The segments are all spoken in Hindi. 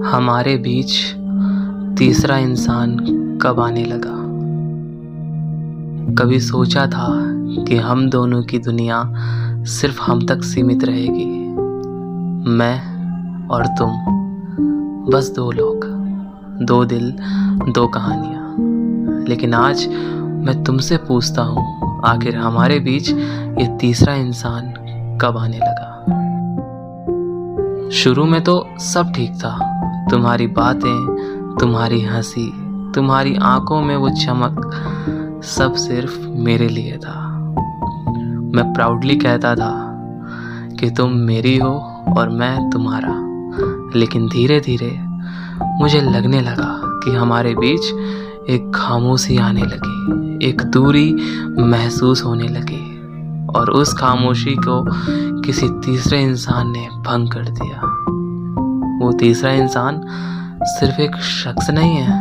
हमारे बीच तीसरा इंसान कब आने लगा। कभी सोचा था कि हम दोनों की दुनिया सिर्फ हम तक सीमित रहेगी, मैं और तुम, बस दो लोग, दो दिल, दो कहानियाँ। लेकिन आज मैं तुमसे पूछता हूँ, आखिर हमारे बीच ये तीसरा इंसान कब आने लगा। शुरू में तो सब ठीक था, तुम्हारी बातें, तुम्हारी हंसी, तुम्हारी आंखों में वो चमक, सब सिर्फ मेरे लिए था। मैं प्राउडली कहता था कि तुम मेरी हो और मैं तुम्हारा। लेकिन धीरे धीरे मुझे लगने लगा कि हमारे बीच एक खामोशी आने लगी, एक दूरी महसूस होने लगी, और उस खामोशी को किसी तीसरे इंसान ने भंग कर दिया। वो तीसरा इंसान सिर्फ एक शख्स नहीं है,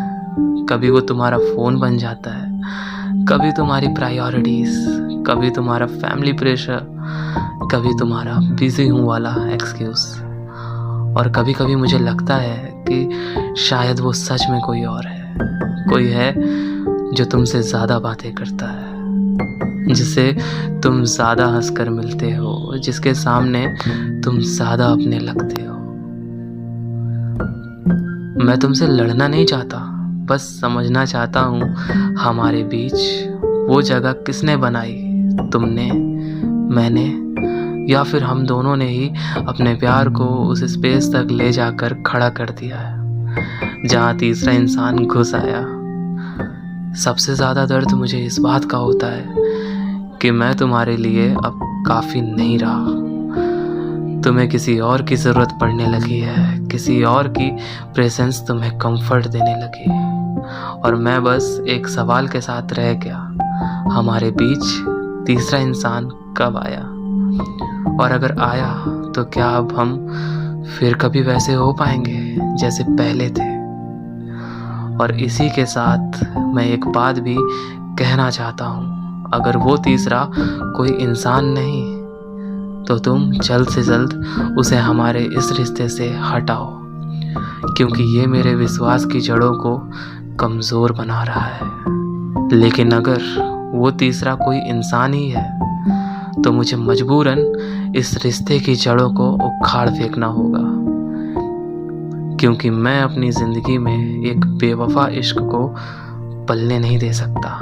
कभी वो तुम्हारा फ़ोन बन जाता है, कभी तुम्हारी प्रायोरिटीज़, कभी तुम्हारा फैमिली प्रेशर, कभी तुम्हारा बिजी हूँ वाला एक्सक्यूज़। और कभी कभी मुझे लगता है कि शायद वो सच में कोई और है, कोई है जो तुमसे ज़्यादा बातें करता है, जिसे तुम ज़्यादा हंसकर मिलते हो, जिसके सामने तुम ज़्यादा अपने लगते हो। मैं तुमसे लड़ना नहीं चाहता, बस समझना चाहता हूँ हमारे बीच वो जगह किसने बनाई, तुमने, मैंने, या फिर हम दोनों ने ही अपने प्यार को उस स्पेस तक ले जाकर खड़ा कर दिया है जहाँ तीसरा इंसान घुस आया। सबसे ज़्यादा दर्द मुझे इस बात का होता है कि मैं तुम्हारे लिए अब काफ़ी नहीं रहा। तुम्हें किसी और की ज़रूरत पड़ने लगी है, किसी और की प्रेजेंस तुम्हें कंफर्ट देने लगी, और मैं बस एक सवाल के साथ रह गया, हमारे बीच तीसरा इंसान कब आया, और अगर आया तो क्या अब हम फिर कभी वैसे हो पाएंगे जैसे पहले थे। और इसी के साथ मैं एक बात भी कहना चाहता हूँ, अगर वो तीसरा कोई इंसान नहीं तो तुम जल्द से जल्द उसे हमारे इस रिश्ते से हटाओ, क्योंकि ये मेरे विश्वास की जड़ों को कमज़ोर बना रहा है। लेकिन अगर वो तीसरा कोई इंसान ही है तो मुझे मजबूरन इस रिश्ते की जड़ों को उखाड़ फेंकना होगा, क्योंकि मैं अपनी ज़िंदगी में एक बेवफा इश्क को पलने नहीं दे सकता।